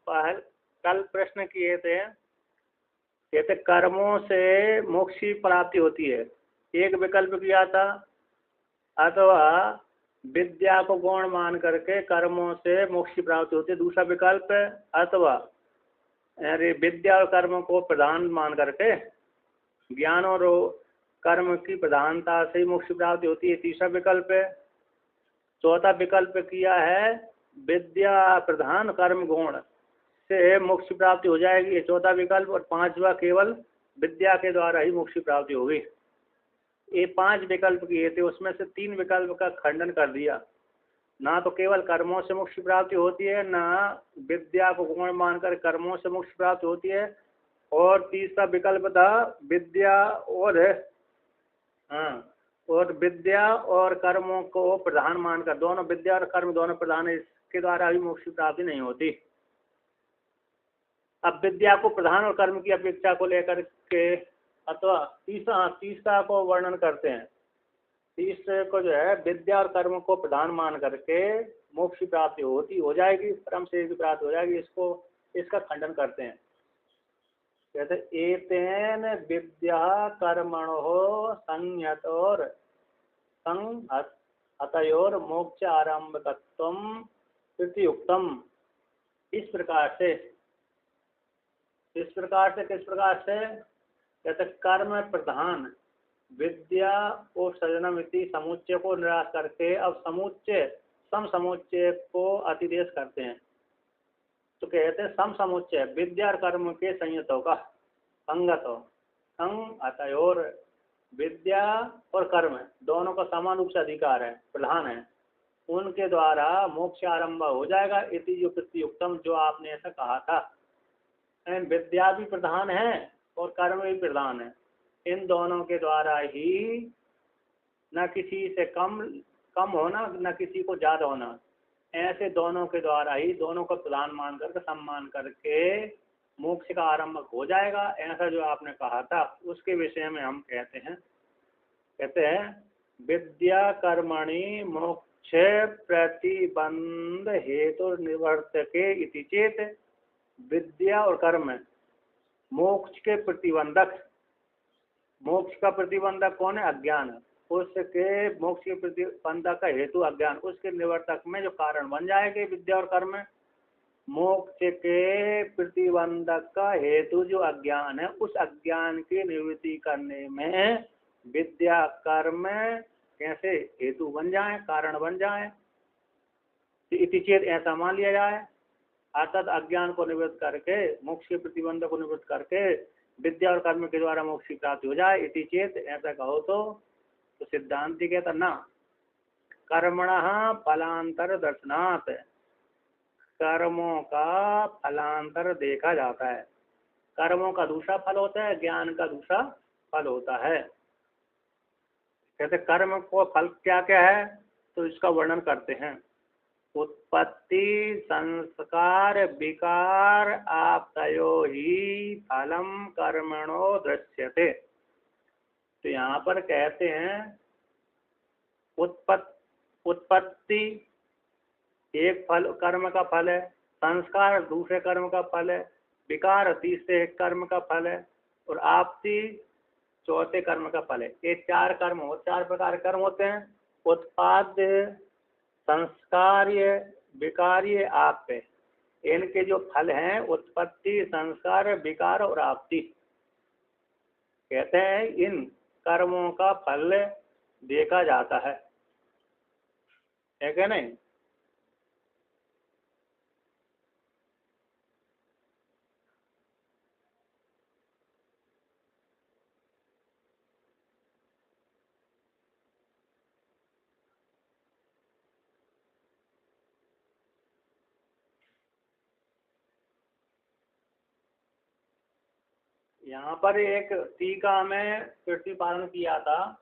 कल प्रश्न किए थे, कहते कर्मों से मोक्ष की प्राप्ति होती है। एक विकल्प किया था, अथवा विद्या को गौण मान करके कर्मों से मोक्ष की प्राप्ति होती है। दूसरा विकल्प, अथवा अरे विद्या और कर्म को प्रधान मान करके ज्ञान और कर्म की प्रधानता से ही मोक्ष की प्राप्ति होती है। तीसरा विकल्प है। चौथा विकल्प किया है विद्या प्रधान कर्म गुण से मोक्ष की प्राप्ति हो जाएगी, ये चौथा विकल्प। और पांचवा केवल विद्या के द्वारा ही मोक्ष की प्राप्ति होगी। ये 5 विकल्प किए थे, उसमें से 3 विकल्प का खंडन कर दिया। ना तो केवल कर्मों से मोक्ष की प्राप्ति होती है, ना विद्या को गुण मानकर कर्मों से मोक्ष की प्राप्ति होती है। और तीसरा विकल्प था विद्या और विद्या और कर्मों को प्रधान मानकर, दोनों विद्या और कर्म दोनों प्रधान है, इसके द्वारा भी मोक्ष की प्राप्ति नहीं होती। अब विद्या को प्रधान और कर्म की अपेक्षा को लेकर के, अथवा तीसरा को वर्णन करते हैं। तीसरे को जो है विद्या और कर्म को प्रधान मान करके मोक्ष की प्राप्ति हो जाएगी, परम से की प्राप्ति हो जाएगी, इसका खंडन करते हैं। कहते एतेन विद्या कर्मणो संयतोर संहतयोर मोक्ष आरंभकत्वम प्रत्युक्तम। किस प्रकार से कहते कर्म प्रधान विद्या और सृजनमिति समुच्चय को निराश करके अब सम समुच्चय को अतिदेश करते हैं। तो कहते हैं सम समुच्चय विद्या और कर्म के संयतों का संगतयोर, विद्या और कर्म दोनों का समान रूप से अधिकार है, प्रधान है, उनके द्वारा मोक्ष आरंभ हो जाएगा। इति जो प्रत्युक्तम, जो आपने ऐसा कहा था, विद्या भी प्रधान है और कर्म भी प्रधान है, इन दोनों के द्वारा ही न किसी से कम होना न किसी को ज्यादा होना, ऐसे दोनों के द्वारा ही दोनों को प्रधान मान करके सम्मान करके मोक्ष का आरंभ हो जाएगा। ऐसा जो आपने कहा था उसके विषय में हम कहते हैं विद्या कर्मणि मोक्ष प्रतिबंध हेतु निवर्तके इति चेत। विद्या और कर्म मोक्ष के प्रतिबंधक, मोक्ष का प्रतिबंधक कौन है? अज्ञान। उसके मोक्ष के प्रतिबंधक का हेतु अज्ञान, उसके निवर्तक में जो कारण बन जाएंगे विद्या और कर्म, मोक्ष के प्रतिबंधक का हेतु जो अज्ञान है, उस अज्ञान की निवृत्ति करने में विद्या कर्म कैसे हेतु बन जाए, कारण बन जाए। इति चेत, ऐसा मान लिया जाए, अर्थात अज्ञान को निवृत्त करके मोक्ष के प्रतिबंधक को निवृत्त करके विद्या और कर्म के द्वारा मोक्ष की प्राप्ति हो जाए। इति चेत, ऐसा कहो तो सिद्धांति कहता ना कर्मणः फलांतर दर्शनात्, कर्मों का फलांतर देखा जाता है। कर्मों का दूसरा फल होता है, ज्ञान का दूसरा फल होता है। कहते कर्म को फल क्या क्या है, तो इसका वर्णन करते हैं। उत्पत्ति संस्कार विकार आपतयो ही फलम कर्मणो दृश्यते। तो यहाँ पर कहते हैं उत्पत्ति एक फल कर्म का फल है, संस्कार दूसरे कर्म का फल है, विकार तीसरे कर्म का फल है, और आपति चौथे कर्म का फल है। ये 4 प्रकार कर्म होते हैं। उत्पाद्य, संस्कार्य, विकार्य, आप्य, इनके जो फल हैं उत्पत्ति संस्कार विकार और आपति। कहते हैं इन कर्मों का फल देखा जाता है क्या नहीं? यहाँ पर एक टीका में प्रतिपादन किया था,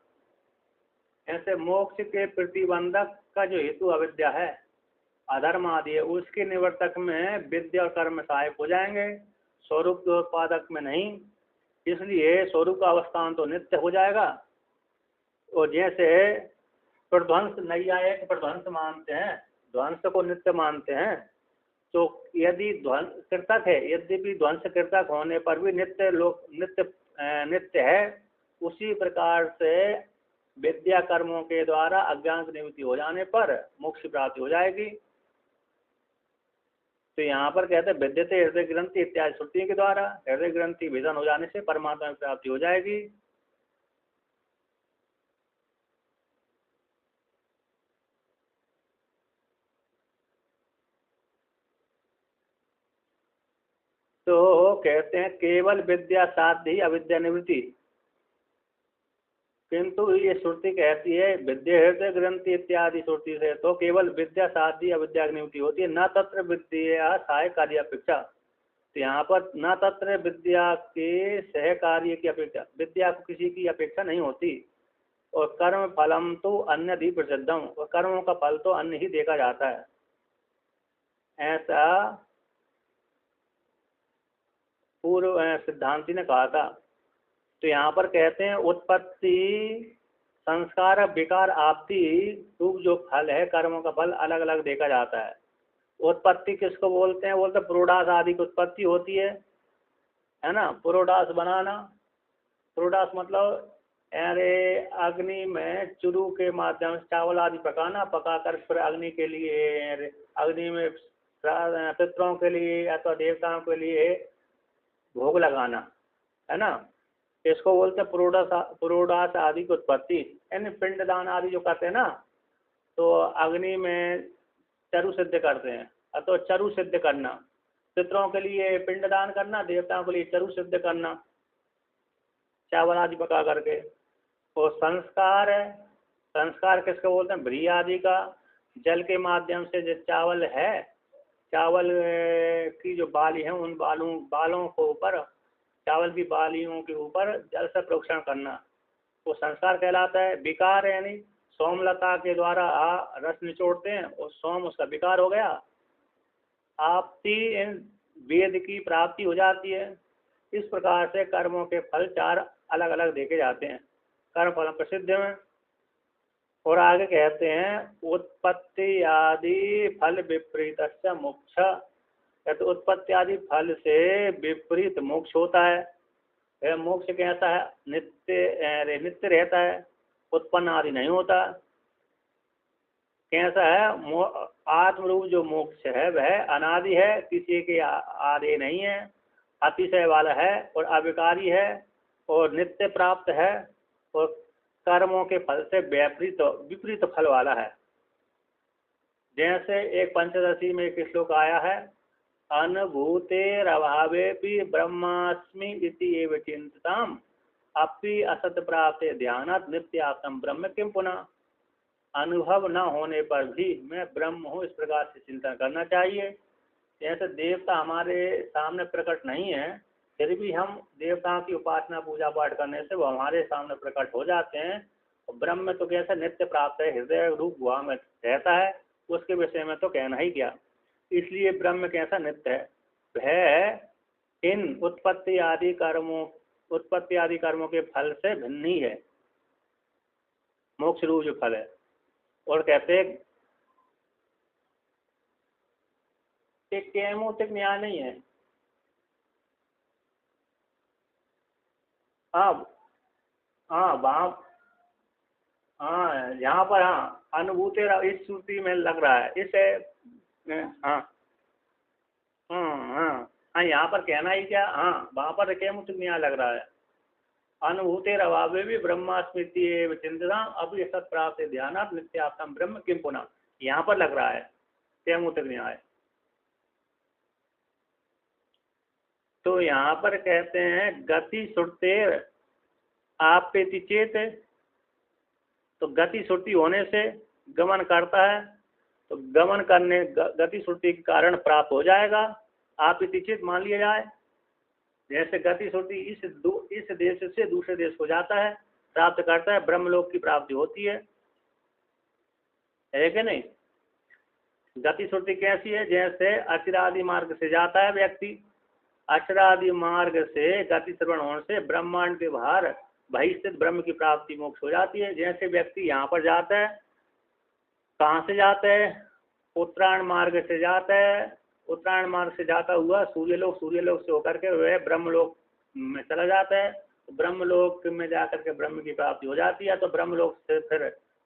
ऐसे मोक्ष के प्रतिबंधक का जो हेतु अविद्या है, अधर्म आदि है, उसके निवर्तक में विद्या और कर्म सहायक हो जाएंगे, स्वरूप के उत्पादक में नहीं। इसलिए स्वरूप का अवस्थान तो नित्य हो जाएगा। और जैसे प्रध्वंस, नैयायिक प्रध्वंस मानते हैं, ध्वंस को नित्य मानते हैं, तो यदि ध्वंस कृतक है, यद्यपि ध्वंस कृतक होने पर भी नित्य लोक नित्य है, उसी प्रकार से विद्या कर्मों के द्वारा अज्ञान की निवृत्ति हो जाने पर मोक्ष प्राप्ति हो जाएगी। तो यहाँ पर कहते हैं विद्यते हृदय ग्रंथि इत्यादि श्रुतियों के द्वारा हृदय ग्रंथि भेदन हो जाने से परमात्मा की प्राप्ति हो जाएगी। तो कहते हैं केवल विद्या साध्य अविद्या निवृत्ति, किंतु ये श्रुति कहती है विद्या हृदय ग्रंथि इत्यादि श्रुति से तो केवल विद्या साध्य अविद्या की निवृत्ति होती है, न तत्र विद्या सहायक कार्य अपेक्षा। तो यहाँ पर न तत्र विद्या के सहकार्य की अपेक्षा, विद्या को किसी की अपेक्षा नहीं होती। और कर्म फलम तो अन्य ही प्रसिद्धम, और कर्मों का फल तो अन्य ही देखा जाता है, ऐसा पूर्व सिद्धांति ने कहा था। तो यहाँ पर कहते हैं उत्पत्ति संस्कार विकार आपती रूप जो फल है कर्मों का फल अलग अलग देखा जाता है। उत्पत्ति किसको बोलते हैं? बोलते पुरोडास आदि की उत्पत्ति होती है ना, पुरोडास बनाना। पुरोडास मतलब अरे अग्नि में चुरू के माध्यम से चावल आदि पकाना, पकाकर फिर अग्नि के लिए अग्नि में पितरों के लिए अथवा देवताओं के लिए भोग लगाना, है ना, इसको बोलते हैं पुरोडास आदि की उत्पत्ति। यानी पिंडदान आदि जो करते हैं ना, तो अग्नि में चरु सिद्ध करते हैं, अथवा चरु सिद्ध करना, पितरों के लिए पिंडदान करना, देवताओं के लिए चरु सिद्ध करना, चावल आदि पका करके। और संस्कार है, संस्कार किसको बोलते हैं? भ्री आदि का, जल के माध्यम से जो चावल है, चावल की जो बाली है उन बालों को ऊपर, चावल की बालियों के ऊपर जल से प्रोक्षण करना, वो संस्कार कहलाता है। विकार यानी सोमलता के द्वारा रस निचोड़ते हैं और सोम उसका विकार हो गया। आपती वेद की प्राप्ति हो जाती है। इस प्रकार से कर्मों के फल चार अलग अलग देखे जाते हैं, कर्म फल प्रसिद्ध में। और आगे कहते हैं उत्पत्ति आदि फल विपरीत मोक्ष, तो उत्पत्ति आदि फल से विपरीत मोक्ष होता है। मोक्ष कैसा है? नित्य रहता है, उत्पन्न आदि नहीं होता। कैसा है? आत्मरूप जो मोक्ष है वह अनादि है, किसी के आदि नहीं है, अतिशय वाला है और अविकारी है और नित्य प्राप्त है और कर्मों के फल से विपरीत फल वाला है। जैसे एक पंचदशी में एक श्लोक आया है, अनुभूतेरभावेपि ब्रह्मास्मि इति एव चिंतताम अपि असत प्राप्त ध्यानात् नित्यात्म ब्रह्म किम पुनः। अनुभव न होने पर भी मैं ब्रह्म हूँ, इस प्रकार से चिंतन करना चाहिए। जैसे देवता हमारे सामने प्रकट नहीं है, फिर भी हम देवताओं की उपासना पूजा पाठ करने से वो हमारे सामने प्रकट हो जाते हैं। और ब्रह्म तो कैसा नित्य प्राप्त है, हृदय रूप गुहा में रहता है, उसके विषय में तो कहना ही क्या। इसलिए ब्रह्म कैसा नित्य है, वह इन उत्पत्ति आदि कर्मों के फल से भिन्न ही है, मोक्ष रूप जो फल है। और कहते एक कैमोतिक न्याय नहीं है। हाँ हाँ वहाँ, हाँ यहाँ पर हाँ अनुभूति इस श्रुति में लग रहा है, इसे हाँ हाँ हाँ यहाँ पर कहना ही क्या, हाँ वहाँ पर कैमोतिक न्याय लग रहा है। अनुभूतेर अभावे भी ब्रह्मास्मृति एव चिंतताम अभी सत प्राप्त ध्यानात् नित्यात्म ब्रह्म किम पुनः, यहाँ पर लग रहा है कैमोतिक न्याय। तो यहाँ पर कहते हैं गति श्रुतेर आपेति चेत, तो गति श्रुति होने से गमन करता है, तो गमन करने गति श्रुति के कारण प्राप्त हो जाएगा। आपेति चेत मान लिया जाए, जैसे गति श्रुति इस देश से दूसरे देश को जाता है, प्राप्त करता है, ब्रह्मलोक की प्राप्ति होती है कि नहीं। गति श्रुति कैसी है? जैसे अचिरादि मार्ग से जाता है व्यक्ति, अक्षरादि मार्ग से गति श्रवण होने से ब्रह्मांड के बाहर बहिस्थित ब्रह्म की प्राप्ति मोक्ष हो जाती है। जैसे व्यक्ति यहाँ पर जाता है, कहाँ से जाता है? उत्तरायण मार्ग से जाता है, उत्तरायण मार्ग से जाता हुआ सूर्यलोक से होकर के वह ब्रह्मलोक में चला जाता है। तो ब्रह्मलोक में जाकर के ब्रह्म की प्राप्ति हो जाती है। तो ब्रह्मलोक से फिर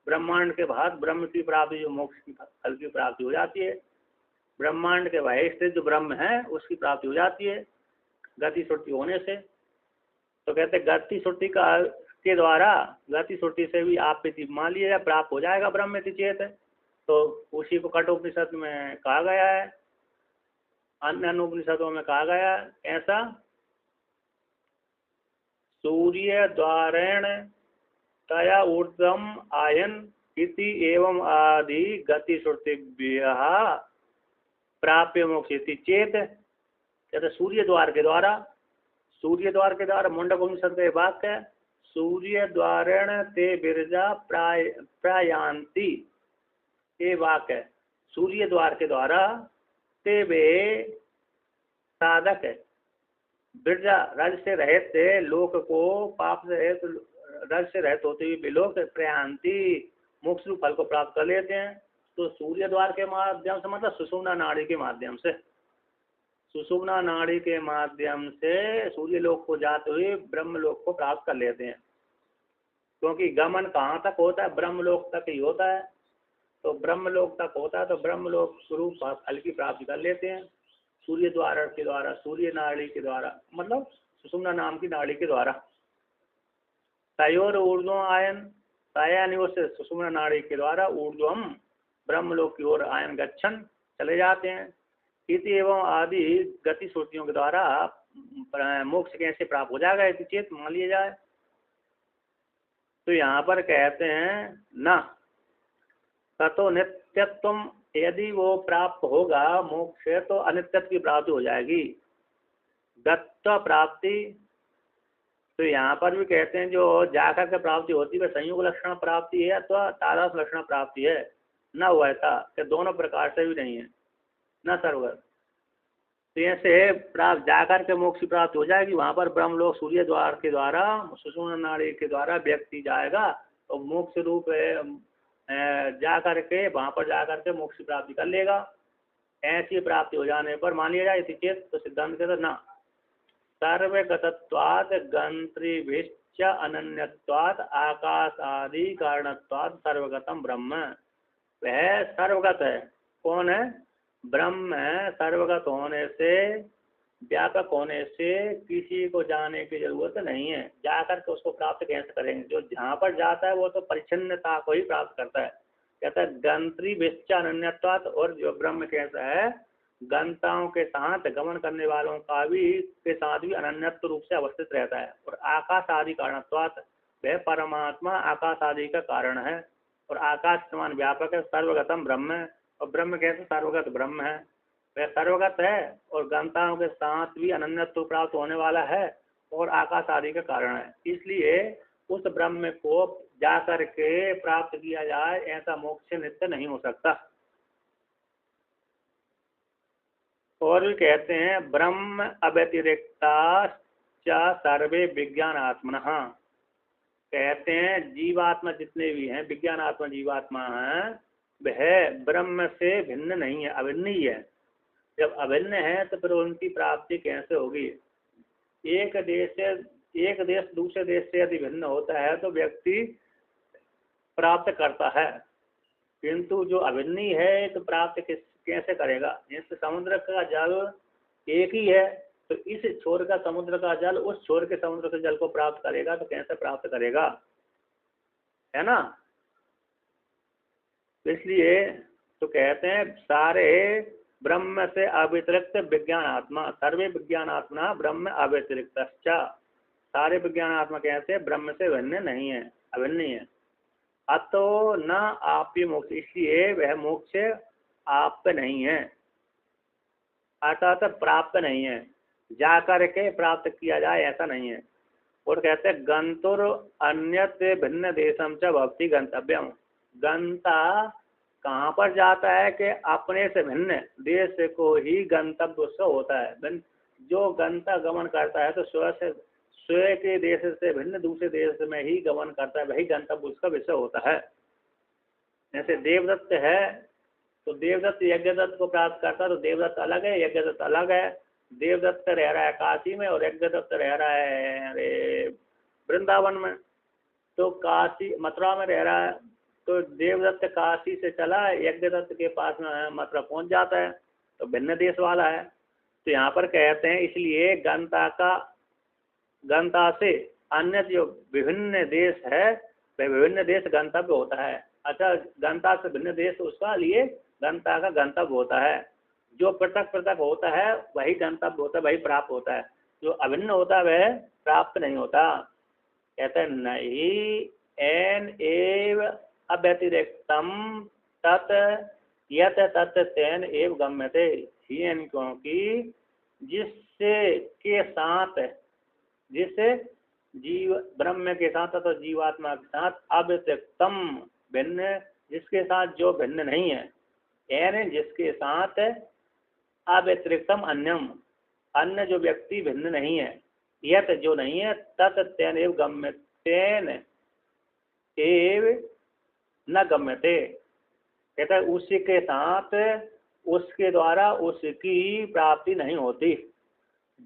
ब्रह्मांड के बाद ब्रह्म की प्राप्ति, जो मोक्ष की फल की प्राप्ति हो जाती है। ब्रह्मांड के बाह्य स्थित जो ब्रह्म है उसकी प्राप्ति हो जाती है गति श्रुति होने से। तो कहते गति श्रुति का के द्वारा, गति श्रुति से भी आप मान लिया प्राप्त हो जाएगा ब्रह्म चेत। तो उसी को कठोपनिषद में कहा गया है, अन्य अनुपनिषदों में कहा गया ऐसा, सूर्य द्वारेण तया ऊर्ध्वम आयन इति एवं आदि गति श्रुतिभ्यः प्राप्य मोक्षिति चेत। कहते सूर्य द्वार के द्वारा मुंडक उपनिषद का वाक्य है, सूर्य द्वारेण ते बिरजा प्रायांति, ये वाक्य है। सूर्य द्वार के द्वारा ते वे साधक है, बिरजा रज से रहित लोक को, पाप से रहित रज से रहित होते हुए भी लोग प्रयांति मोक्ष रूप फल को प्राप्त कर लेते हैं। तो सूर्य द्वार के माध्यम से मतलब सुषुम्ना नाड़ी के माध्यम से, सुषुम्ना नाड़ी के माध्यम से सूर्य लोक को जाते हुए ब्रह्म लोक को प्राप्त कर लेते हैं। क्योंकि गमन कहाँ तक होता है? ब्रह्मलोक तक ही होता है। तो ब्रह्मलोक तक होता है तो ब्रह्मलोक स्वरूप फल की प्राप्ति कर लेते हैं सूर्य द्वार के द्वारा, सूर्य नाड़ी के द्वारा, मतलब सुषुम्ना नाम की नाड़ी के द्वारा। तयोर ऊर्ध्व आयन, तयानि से सुषुम्ना नाड़ी के द्वारा ऊर्ध्वम ब्रह्मलोक की ओर आयन गच्छन चले जाते हैं। इति एवं आदि गति श्रुतियों के द्वारा मोक्ष कैसे प्राप्त हो जाएगा इति चेत, मान लिया जाए। तो यहाँ पर कहते हैं न ततो नित्यत्व, यदि वो प्राप्त होगा मोक्ष तो अनित्यत्व की प्राप्ति हो जाएगी। दत्त प्राप्ति, तो यहाँ पर भी कहते हैं जो जाकर के प्राप्ति होती है संयोग लक्षण प्राप्ति है अथवा तारस लक्षण प्राप्ति है, न हुआ था कि दोनों प्रकार से भी नहीं है, न सर्वगत। तो ऐसे प्राप्त जाकर के मोक्ष की प्राप्ति हो जाएगी। वहाँ पर ब्रह्मलोक सूर्य द्वार के द्वारा, सुषुम्ना नाड़ी के द्वारा व्यक्ति जाएगा तो मोक्ष रूप जा करके वहाँ पर जाकर के मोक्ष की प्राप्ति कर लेगा। ऐसी प्राप्ति हो जाने पर मान लिया जाए चेत, तो सिद्धांत कहते न सर्वगतत्वात् गंत्रिभिश्च अनन्यत्वात् आकाश आदि कारणत्वात् सर्वगतम ब्रह्म। वह सर्वगत है। कौन है? ब्रह्म है। सर्वगत होने से, व्यापक होने से किसी को जाने की जरूरत नहीं है। जाकर के उसको प्राप्त कैसे करेंगे? जो जहाँ पर जाता है वो तो परिच्छिन्नता को ही प्राप्त करता है। कहता है गंत्री विश्च अनन्यत्वात्, और जो ब्रह्म कैसा है गंताओं के साथ, गमन करने वालों का भी के साथ भी अनन्यत्व रूप से अवस्थित रहता है। और आकाश आदि कारणत्वात्, वह परमात्मा आकाश आदि का कारण है और आकाश समान व्यापक है। सर्वगतम ब्रह्म है, और ब्रह्म कैसे? सर्वगत ब्रह्म है, वह सर्वगत है और गंताओं के साथ भी अनन्यत्व प्राप्त होने वाला है और आकाश आदि का कारण है। इसलिए उस ब्रह्म को जाकर के प्राप्त किया जाए, ऐसा मोक्ष नित्य नहीं हो सकता। और भी कहते हैं ब्रह्म अव्यतिरिक्ता सर्वे विज्ञानात्मनः, कहते हैं जीवात्मा जितने भी हैं, विज्ञानात्मा जीवात्मा हैं, वह ब्रह्म से भिन्न नहीं है, अभिन्न ही है। जब अभिन्न है तो फिर उनकी प्राप्ति कैसे होगी? एक देश दूसरे देश से यदि भिन्न होता है तो व्यक्ति प्राप्त करता है, किंतु जो अभिन्न ही है तो प्राप्त कैसे करेगा? जैसे समुद्र का जल एक ही है, तो इस छोर का समुद्र का जल उस छोर के समुद्र के जल को प्राप्त करेगा तो कैसे प्राप्त करेगा? है ना? इसलिए तो कहते हैं सारे ब्रह्म से अव्यतिरिक्त विज्ञान आत्मा, सर्वे विज्ञान आत्मा ब्रह्म अव्यतिरिक्त, सारे विज्ञान आत्मा कैसे? ब्रह्म से भिन्न नहीं है, अभिन्न है। अतो न आपी मोक्ष, इसलिए वह मोक्ष आप पे नहीं है, अर्थात प्राप्त नहीं है, जाकर के प्राप्त किया जाए ऐसा नहीं है। और कहते हैं गंतुर अन्यत्र भिन्न देशम च भवति गंतव्यम, गंता कहाँ पर जाता है कि अपने से भिन्न देश को ही गंतव्य उसका होता है। जो गंता गमन करता है तो स्वयं के देश से भिन्न दूसरे देश में ही गमन करता है, वही गंतव्य उसका विषय होता है। जैसे देवदत्त है तो देवदत्त यज्ञदत्त को प्राप्त करता है, तो देवदत्त अलग है, यज्ञदत्त अलग है। देवदत्त रह रहा है काशी में और यज्ञदत्त रह रहा है अरे वृंदावन में। तो काशी मथुरा में रह रहा है, तो देवदत्त काशी से चला यज्ञदत्त के पास में मथुरा पहुंच जाता है, तो भिन्न देश वाला है। तो यहाँ पर कहते हैं इसलिए गंता से अन्य जो विभिन्न देश है वह विभिन्न देश गंतव्य होता है। अच्छा, गंता से भिन्न देश उसका लिए गंता का गंतव्य होता है। जो पृथक पृथक होता है वही गंतव्य होता है, वही प्राप्त होता है। जो अभिन्न होता है वह प्राप्त नहीं होता। कहते हैं नहीं एन एव अव्यतिरिक्तम तत् यत तत् तेन एव गम्यते। क्योंकि जिससे के साथ, जिससे जीव ब्रह्म के साथ अथवा जीवात्मा के साथ अव्यतिरिक्तम भिन्न, जिसके साथ जो भिन्न नहीं है, यानी जिसके साथ अव्यतिरिक्तम अन्यम, अन्य जो व्यक्ति भिन्न नहीं है, यत जो नहीं है, तत् तेन एव गम्यतेन एव न गम्यते। कहता है उसी के साथ उसके द्वारा उसकी प्राप्ति नहीं होती।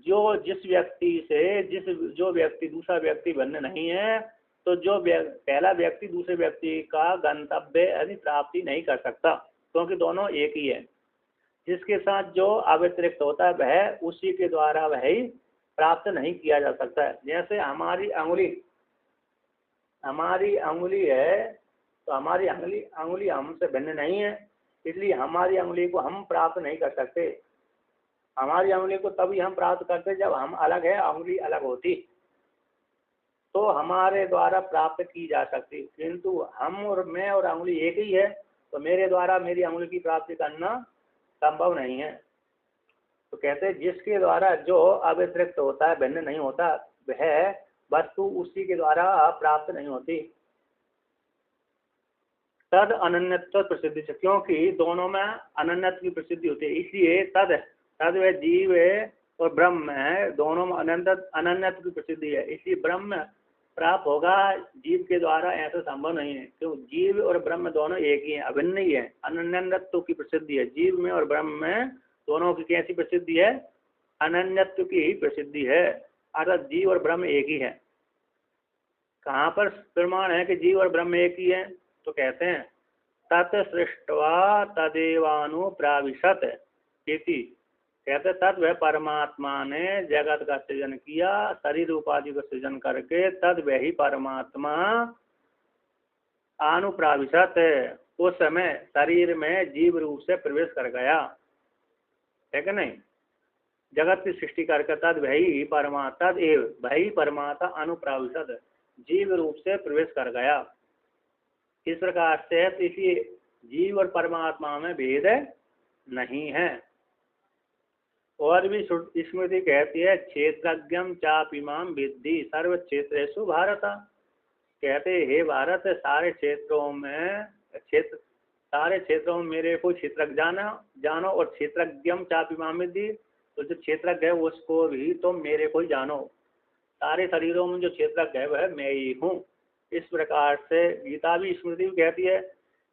जो जिस व्यक्ति से जो व्यक्ति दूसरा व्यक्ति भिन्न नहीं है, तो जो पहला व्यक्ति दूसरे व्यक्ति का गंतव्य यानी प्राप्ति नहीं कर सकता, क्योंकि दोनों एक ही है। जिसके साथ जो अव्यतिरिक्त होता है वह उसी के द्वारा वह ही प्राप्त नहीं किया जा सकता है। जैसे हमारी अंगुली है, तो हमारी अंगुली हमसे भिन्न नहीं है, इसलिए हमारी अंगुली को हम प्राप्त नहीं कर सकते। हमारी अंगुली को तभी हम प्राप्त करते जब हम अलग है, अंगुली अलग होती तो हमारे द्वारा प्राप्त की जा सकती। किंतु हम और मैं और अंगुली एक ही है, तो मेरे द्वारा मेरी अंगुली की प्राप्ति करना संभव नहीं है। तो कहते हैं जिसके द्वारा जो अव्यतिरिक्त होता है, भिन्न नहीं होता, वह वस्तु उसी के द्वारा प्राप्त नहीं होती। तद अनन्यत्व प्रसिद्धि से, क्योंकि दोनों में अनन्यत्व की प्रसिद्धि होती है, इसलिए तद वह जीव और ब्रह्म है, दोनों में अनन्यत्व की प्रसिद्धि है। इसलिए ब्रह्म प्राप्त होगा जीव के द्वारा, ऐसा संभव नहीं है। क्यों? जीव और ब्रह्म दोनों एक ही है, अभिन्न ही है। अनन्यत्व की प्रसिद्धि है जीव में और ब्रह्म में, दोनों की कैसी प्रसिद्धि है? अनन्यत्व की ही प्रसिद्धि है, अर्थात जीव और ब्रह्म एक ही है। कहाँ पर प्रमाण है कि जीव और ब्रह्म एक ही है? तो कहते हैं तत् सृष्टवा तदेवानुप्राविशत इति। कहते तद वह परमात्मा ने जगत का सृजन किया, शरीर उपाधि का सृजन करके तद वही परमात्मा अनुप्राविशत उस समय शरीर में जीव रूप से प्रवेश कर गया, है कि नहीं? जगत की सृष्टि करके तद वही परमात्मा एव वही परमात्मा अनुप्राविशत जीव रूप से प्रवेश कर गया। इस प्रकार से इसी जीव और परमात्मा में भेद नहीं है। और भी स्मृति कहती है क्षेत्रज्ञम चापिमाम विद्धि सर्व क्षेत्रेषु भारत। कहते हे भारत, सारे क्षेत्रों में मेरे को क्षेत्रज्ञ जानो और क्षेत्रज्ञम चापिमाम विद्धि, तो जो क्षेत्रज्ञ है उसको भी तुम मेरे को ही जानो। सारे शरीरों में जो क्षेत्रज्ञ है वह मैं ही हूँ। इस प्रकार से गीता भी स्मृति भी कहती है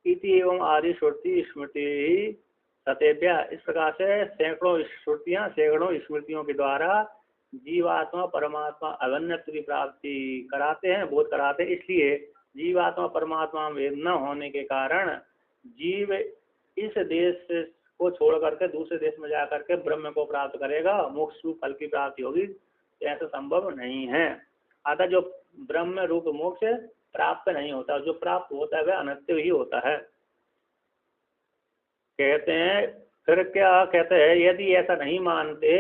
इति एवं आदि श्रुति स्मृति सतेभ्य। इस प्रकार से सैकड़ों श्रुतियाँ सैकड़ों स्मृतियों के द्वारा जीवात्मा परमात्मा अभिन्नत्व की प्राप्ति कराते हैं, बोध कराते हैं। इसलिए जीवात्मा परमात्मा में न होने के कारण जीव इस देश को छोड़ करके दूसरे देश में जा करके ब्रह्म को प्राप्त करेगा, मोक्ष रूप फल की प्राप्ति होगी, ऐसा संभव नहीं है। अतः जो ब्रह्म रूप मोक्ष प्राप्त नहीं होता, जो प्राप्त होता है वह अनित्य ही होता है। कहते हैं फिर क्या कहते हैं, यदि ऐसा नहीं मानते,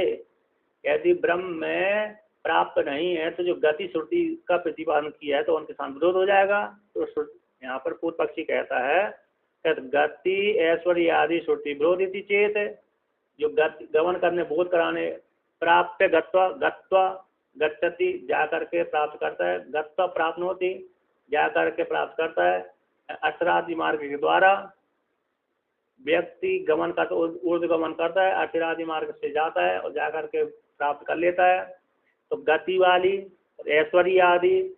यदि ब्रह्म में प्राप्त नहीं है तो जो गति श्रुति का प्रतिपादन किया है तो उनके साथ विरोध हो जाएगा। तो यहाँ पर पूर्व पक्षी कहता है गति ऐश्वर्य आदि श्रुति विरोधी चेत, जो गमन करने बोध कराने प्राप्त गच्छति जा करके प्राप्त करता है, गत्वा प्राप्त होती जा करके प्राप्त करता है। अर्थरादि मार्ग के द्वारा व्यक्ति गमन करता ऊर्ध्व गमन करता है, अर्थरादि मार्ग से जाता है और जा करके प्राप्त कर लेता है। तो गति वाली ऐश्वर्य आदि,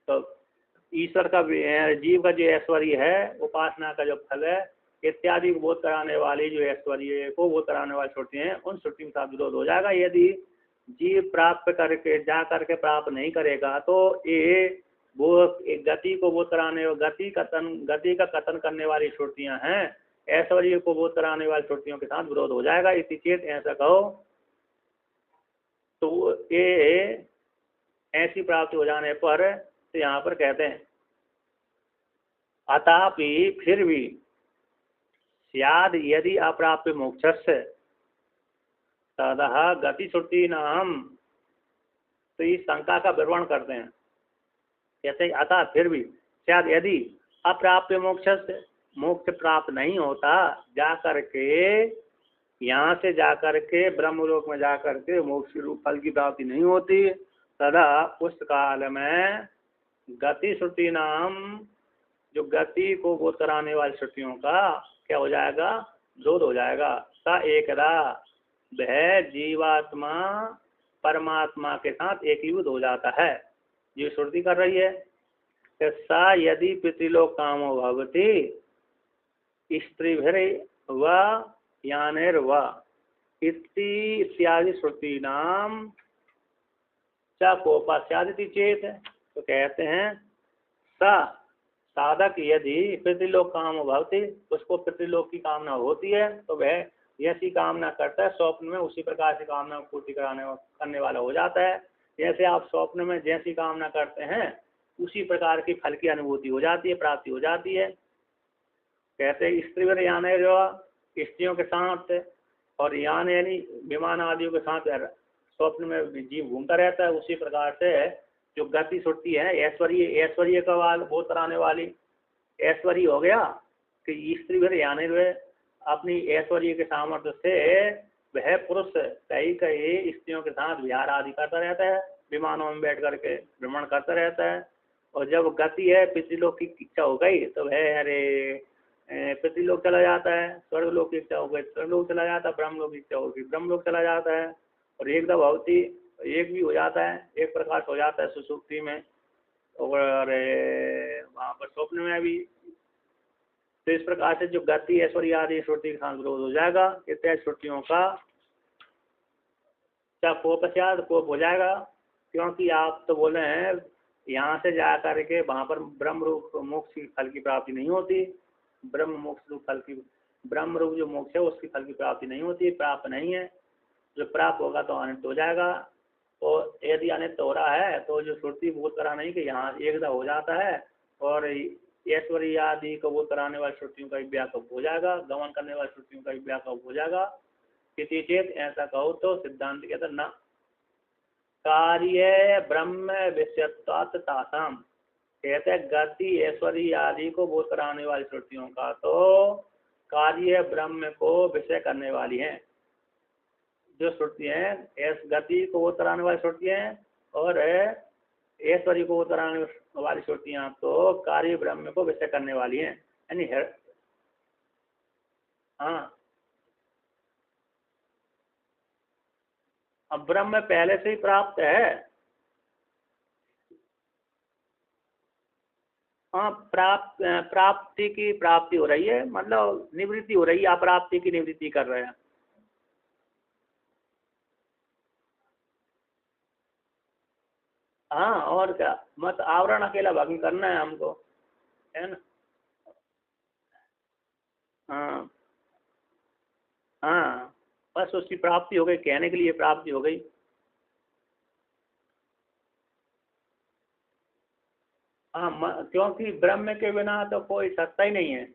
तो ईश्वर का जीव का जो ऐश्वर्य है, उपासना का जो फल है इत्यादि को बोध कराने वाली जो ऐश्वर्य को बोध कराने वाली श्रुति हैं उन श्रुतियों के साथ विरोध हो जाएगा। यदि जीव प्राप्त करके जा करके प्राप्त नहीं करेगा तो ये वो एक गति को बोध कराने गति का कथन करने वाली श्रुतियां हैं, ऐश्वर्य को बोध कराने वाली श्रुतियों के साथ विरोध हो जाएगा। इसी चेत ऐसा कहो तो ये ऐसी प्राप्ति हो जाने पर तो यहाँ पर कहते हैं अतापि फिर भी स्याद यदि अप्राप्य मोक्षस्य तदह गति श्रुति नाम, तो इस शंका का विवरण करते हैं। कहते हैं अतः फिर भी शायद यदि अप्राप्य मोक्षस्य मोक्ष प्राप्त नहीं होता, जा करके यहाँ से जा करके ब्रह्मलोक में जा करके मोक्ष रूप फल की प्राप्ति नहीं होती, तदा उस काल में गति श्रुति नाम जो गति को बोध कराने वाली श्रुतियों का क्या हो जाएगा, विरोध हो जाएगा। सा एकदा वह जीवात्मा परमात्मा के साथ एकीभूत हो जाता है। ये श्रुति कर रही है कि सा यदि पितृलोक कामो भवति स्त्रीभिर व यानेर व इत्यादि श्रुति नाम चा कोपास्यादिति चेत, तो कहते हैं सा साधक यदि पितृलोक काम भवती, उसको पितृलोक की कामना होती है तो वह जैसी कामना करता है स्वप्न में उसी प्रकार से कामना पूर्ति करने वाला हो जाता है। जैसे आप स्वप्न में जैसी कामना करते हैं उसी प्रकार की फल की अनुभूति हो जाती है, प्राप्ति हो जाती है। कहते स्त्री यान जो स्त्रियों के साथ और यान यानी विमान आदियों के साथ स्वप्न में जीव घूमता रहता है, उसी प्रकार से जो गति छुट्टी है ऐश्वर्य का वो कराने वाली ऐश्वर्य हो गया कि स्त्री भर यानी अपनी ऐश्वर्य के सामर्थ्य से वह पुरुष कई कई स्त्रियों के साथ विहार आदि करता रहता है, विमानों में बैठ करके भ्रमण करता रहता है। और जब गति है पितृलोक की इच्छा हो गई तो वह अरे पितृलोक चला जाता है, स्वर्गलोक की इच्छा हो गई स्वर्गलोक चला जाता है, ब्रह्मलोक की इच्छा होगी ब्रह्मलोक चला जाता है। और एक दफा होती एक भी हो जाता है, एक प्रकार से हो जाता है सुसुप्ति में और वहाँ पर स्वप्न में भी। तो इस प्रकार से जो गति ऐश्वर्य आदि श्रुति के साथ विरोध हो जाएगा। इत्यादि श्रुतियों का क्या कोप हो जाएगा, क्योंकि आप तो बोले हैं यहाँ से जा करके वहाँ पर ब्रह्म रूप मोक्ष की फल की प्राप्ति नहीं होती, ब्रह्म मोक्ष रूप फल की ब्रह्म रूप जो मोक्ष है उसकी फल की प्राप्ति नहीं होती, प्राप्त नहीं है। जो प्राप्त होगा तो अनित्य हो जाएगा। और यदि अनित्य हो रहा है तो जो श्रुति बोध करा नहीं कि यहाँ एकदम हो जाता है और ऐश्वर्य आदि को बोध कराने वाली श्रुतियों का भी व्यापक हो जाएगा, गमन करने वाली श्रुतियों का भी व्यापक हो जाएगा। किसी चेत ऐसा कहो तो सिद्धांत कहता न कार्य ब्रह्म विषयत्वात् तासाम, कहते हैं गति ऐश्वर्य आदि को बोध कराने वाली श्रुतियों का तो कार्य ब्रह्म को विषय करने वाली है। जो श्रुति है गति को बोध कराने वाली श्रुति है और ऐश्वर्य को बोध कराने वाली श्रुतियां तो कार्य ब्रह्म को विषय करने वाली हैं। यानी हाँ, अब ब्रह्म पहले से ही प्राप्त है। हाँ, प्राप्ति की प्राप्ति हो रही है, मतलब निवृत्ति हो रही है, अप्राप्ति की निवृत्ति कर रहे हैं। हाँ और क्या, मत आवरण अकेला भंग करना है हमको, है ना। हाँ हाँ, बस उसकी प्राप्ति हो गई, कहने के लिए प्राप्ति हो गई। हाँ, क्योंकि ब्रह्म के बिना तो कोई सत्ता ही नहीं है।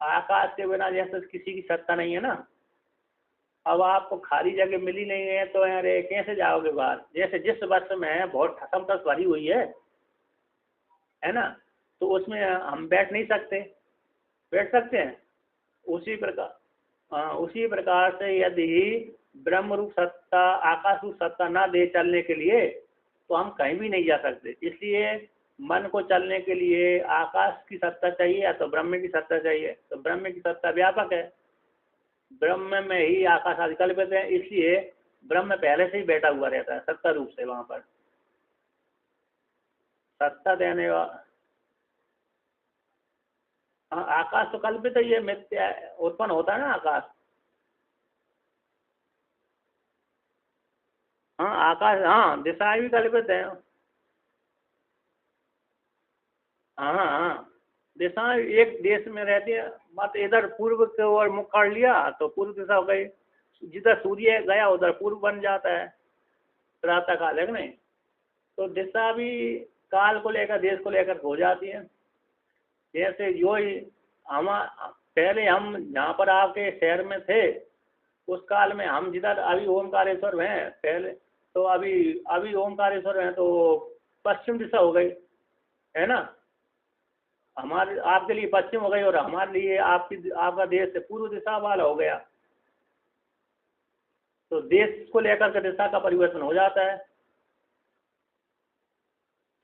आकाश के बिना जैसे किसी की सत्ता नहीं है ना। अब आपको खाली जगह मिली नहीं है तो अरे कैसे जाओगे बाहर। जैसे जिस बस में बहुत ठसम तक भरी हुई है ना, तो उसमें हम बैठ नहीं सकते, बैठ सकते हैं। उसी प्रकार उसी प्रकार से यदि ब्रह्म रूप सत्ता आकाश रूप सत्ता ना दे चलने के लिए तो हम कहीं भी नहीं जा सकते। इसलिए मन को चलने के लिए आकाश की सत्ता चाहिए या तो ब्रह्म की सत्ता चाहिए। तो ब्रह्म की सत्ता व्यापक है, ब्रह्म में ही आकाश आदि कल्पित है, इसलिए ब्रह्म पहले से ही बैठा हुआ रहता है सत्ता रूप से। वहां पर सत्ता देने वाला हाँ आकाश तो कल्पित है, ये मिथ्या है, उत्पन्न होता है ना आकाश। हाँ आकाश, हाँ दिशाएं भी कल्पित है। हाँ हाँ, दिशाएं एक देश में रहती है, मत इधर पूर्व की ओर मुख कर लिया तो पूर्व दिशा हो गई, जिधर सूर्य गया उधर पूर्व बन जाता है, प्रातः काल है कि नहीं। तो दिशा भी काल को लेकर, देश को लेकर हो जाती है। जैसे जो ही हम पहले हम जहाँ पर आपके शहर में थे, उस काल में हम जिधर अभी ओमकारेश्वर हैं पहले, तो अभी अभी ओमकारेश्वर हैं तो पश्चिम दिशा हो गई, है ना। हमारे आपके लिए पश्चिम हो गई और हमारे लिए आपकी आपका देश पूर्व दिशा वाला हो गया। तो देश को लेकर के दिशा का परिवर्तन हो जाता है।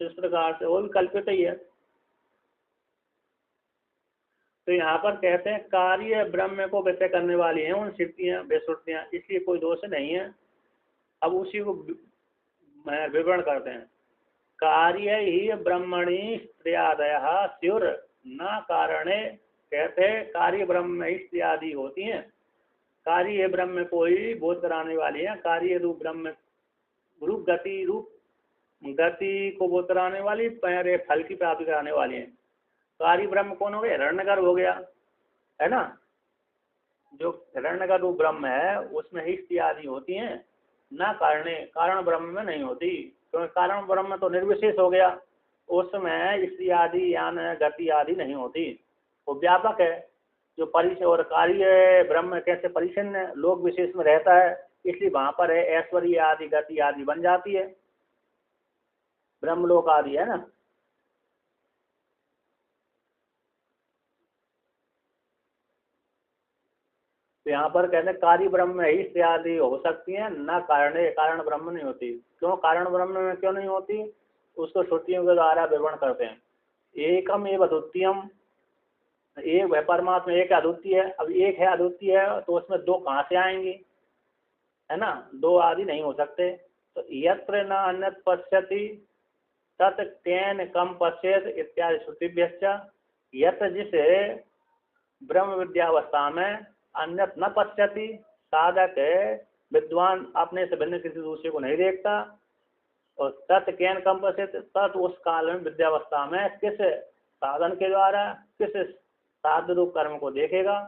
इस प्रकार से वो भी कल्पित ही है। तो यहाँ पर कहते हैं कार्य ब्रह्म को व्यक्त करने वाली हैं उन सिद्धियाँ बेसुर्तियाँ, इसलिए कोई दोष नहीं है। अब उसी को विवरण करते हैं। कार्य ही ब्रह्मणि स्त्रियादय स्युर न कारणे, कहते हैं कार्य ब्रह्म में ही स्त्रियादि होती हैं। कार्य ब्रह्म को ही बोध कराने वाली है, कार्य रूप ब्रह्म रूप गति को बोध कराने वाली, पहले फल की प्राप्ति कराने वाली है। कार्य ब्रह्म कौन हो गया? हिरण्यगर हो गया, है ना। जो हिरण्यगर रूप ब्रह्म है उसमें ही स्त्रियादि होती हैं, न कारणे, कारण ब्रह्म में नहीं होती, क्योंकि कारण ब्रह्म में तो निर्विशेष हो गया, उसमें स्त्री आदि यान गति आदि नहीं होती, वो व्यापक है। जो परिचय और कार्य ब्रह्म कैसे परिचन्न लोक विशेष में रहता है, इसलिए वहां पर है ऐश्वर्य आदि गति आदि बन जाती है, ब्रह्मलोक आदि, है ना। तो यहाँ पर कहते हैं कार्य ब्रह्म में ही स्त्रियादि हो सकती हैं, न कारण, कारण ब्रह्म नहीं होती। क्यों कारण ब्रह्म में क्यों नहीं होती? उसको श्रुतियों के द्वारा विवरण करते हैं। एकम एवं अद्वितीयम, एक है परमात्मा, एक अद्वितीय है। अब एक है अद्वितीय है तो उसमें दो कहाँ से आएंगे, है ना, दो आदि नहीं हो सकते। तो यत्र न अन्यत पश्यति तत् केन कम पश्येत इत्यादि श्रुतिभ्यश्च, यत्र जिसे ब्रह्म विद्यावस्था में अन्यत न पश्यति, साधक विद्वान अपने से भिन्न किसी दूसरे को नहीं देखता, और तत् केन कम पश्येत, तत् उस काल में विद्यावस्था में किस साधन के द्वारा किस साध रूप कर्म को देखेगा।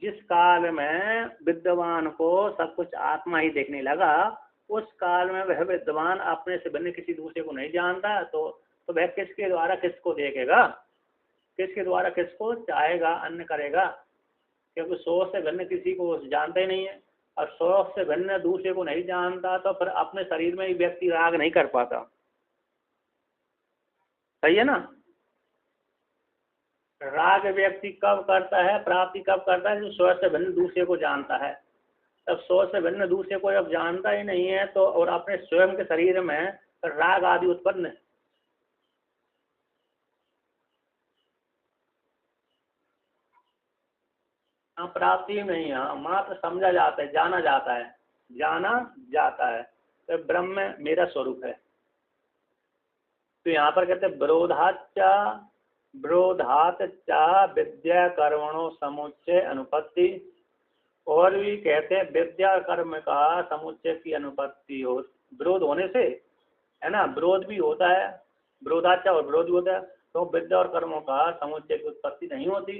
जिस काल में विद्वान को सब कुछ आत्मा ही देखने लगा, उस काल में वह विद्वान अपने से भिन्न किसी दूसरे को नहीं जानता, तो वह किसके द्वारा किसको देखेगा, किसके द्वारा किसको चाहेगा, अन्य करेगा। क्योंकि सौ से भिन्न किसी को जानता ही नहीं है, और सौ से भिन्न दूसरे को नहीं जानता, तो फिर अपने शरीर में ही व्यक्ति राग नहीं कर पाता। सही है ना। राग व्यक्ति कब करता है, प्राप्ति कब करता है? जो सौ से भिन्न दूसरे को जानता है। तब सौ से भिन्न दूसरे को जब जानता ही नहीं है तो, और अपने स्वयं के शरीर में राग आदि उत्पन्न, हाँ प्राप्ति नहीं है, मात्र समझा जाता है, जाना जाता है, जाना जाता है। तो ब्रह्म मेरा स्वरूप है। तो यहाँ पर कहते हैं विरोधाचा विरोधात चा विद्या कर्मणों समुच्चय अनुपत्ति, और भी कहते हैं विद्या कर्म का समुच्चय की अनुपत्ति हो, विरोध होने से, है ना, विरोध भी होता है, विरोधाचा और विरोध भी होता है। तो विद्या और कर्मों का समुच्चय की उत्पत्ति नहीं होती।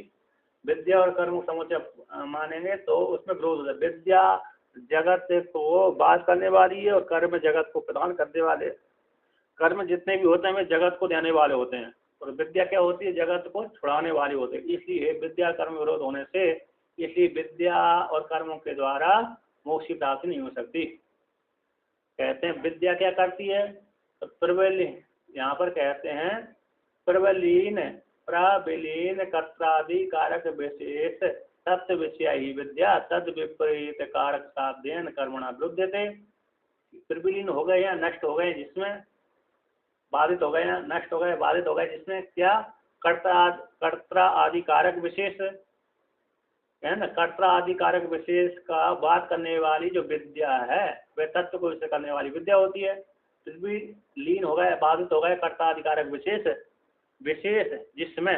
विद्या और कर्म समुच्चय मानेंगे तो उसमें विरोध होता है। विद्या जगत को बात करने वाली है और कर्म जगत को प्रदान करने वाले। कर्म जितने भी होते हैं वे जगत को देने वाले होते हैं, और विद्या क्या होती है? जगत को छुड़ाने वाली होती है। इसलिए विद्या कर्म विरोध होने से, इसलिए विद्या और कर्मों के द्वारा मोक्ष की प्राप्ति नहीं हो सकती। कहते हैं विद्या क्या करती है? तो प्रबलीन, यहाँ पर कहते हैं प्रबलीन प्रबलीन कर्तादि कारक विशेष तत्व विषय ही विद्या तद विपरीत कारक साध्यन कर्मणा विरुद्धते। प्रबलीन हो गए या नष्ट हो गए, जिसमें बाधित हो गए या नष्ट हो गए, बाधित हो गए, जिसमें क्या? कर्ता आदि कारक विशेष, है ना, कर्ता आदि कारक विशेष का बात करने वाली जो विद्या है वह तत्व को विषय करने वाली विद्या होती है। फिर भी लीन हो गए, बाधित हो गए कर्ता आदि कारक विशेष, विशेष जिसमें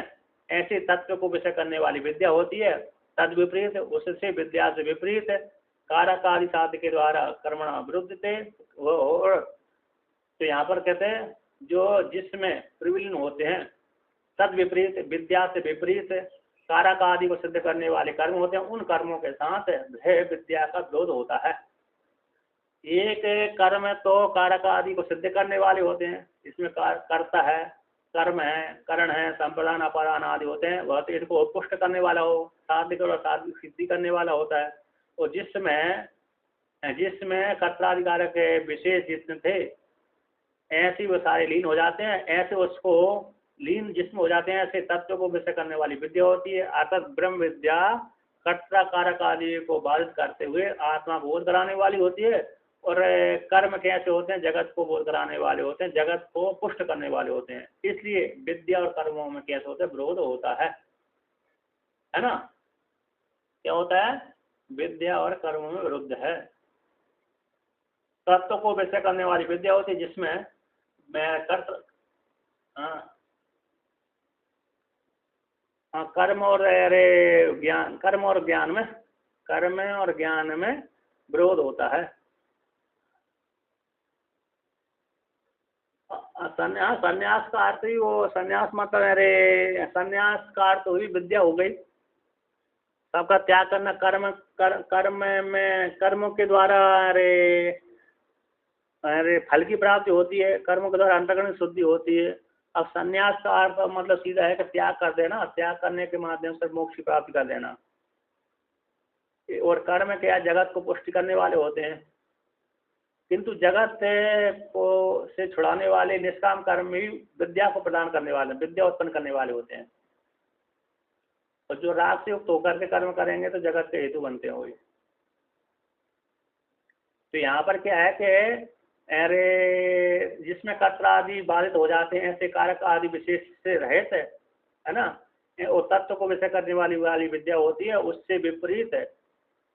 ऐसे तत्व को विषय करने वाली विद्या होती है। तद विपरीत, उससे विद्या से विपरीत कारक आदि साध्य के द्वारा कर्मणा विरुद्ध थे वो। तो यहाँ पर कहते हैं जो जिसमें प्रविलीन होते हैं, तद विपरीत विद्या से विपरीत कारक आदि को सिद्ध करने वाले कर्म होते हैं, उन कर्मों के साथ वह विद्या का विरोध होता है। एक कर्म तो कारक आदि को सिद्ध करने वाले होते हैं, इसमें कर्ता है, कर्म है, करण है, संप्रदान अपरान आदि होते हैं, वह तो इनको पुष्ट करने वाला हो, साधिक और साधिक सिद्धि करने वाला होता है। और जिसमें कर्ताधिकारक विशेष जितने थे ऐसे वो सारे लीन हो जाते हैं, ऐसे उसको लीन जिसमें हो जाते हैं, ऐसे तत्व को विषय करने वाली विद्या होती है। अर्थात ब्रह्म विद्या कर्ता कारक आदि को बाधित करते हुए आत्मा बोध कराने वाली होती है। और कर्म कैसे होते हैं, जगत को बोध कराने वाले होते हैं, जगत को पुष्ट करने वाले होते हैं। इसलिए विद्या और कर्मों में कैसे होता है, विरोध होता है ना। क्या होता है, विद्या और कर्मों में विरुद्ध है। तत्व को विषय करने वाली विद्या होती है जिसमें मैं कर्म और ज्ञान, कर्म और ज्ञान में विरोध होता है। संन्यास का अर्थ ही वो, संन्यास मतलब संन्यास का अर्थ हुई विद्या हो गई, सबका त्याग करना। कर्मों के द्वारा फल की प्राप्ति होती है, कर्मों के द्वारा अंतःकरण शुद्धि होती है। अब संन्यास का अर्थ मतलब सीधा है कि त्याग कर देना, त्याग करने के माध्यम से मोक्ष की प्राप्ति कर देना। और कर्म क्या, जगत को पुष्टि करने वाले होते हैं, किंतु जगत को से छुड़ाने वाले निष्काम कर्म ही विद्या को प्रदान करने वाले, विद्या उत्पन्न करने वाले होते हैं। और जो राग से युक्त होकर के कर्म करेंगे तो जगत के हेतु बनते हैं वही। तो यहाँ पर क्या है कि जिसमें कर्ता आदि बाधित हो जाते हैं, ऐसे कारक आदि विशेष से रहित है ना, और तत्व को विषय करने वाली विद्या होती है। उससे विपरीत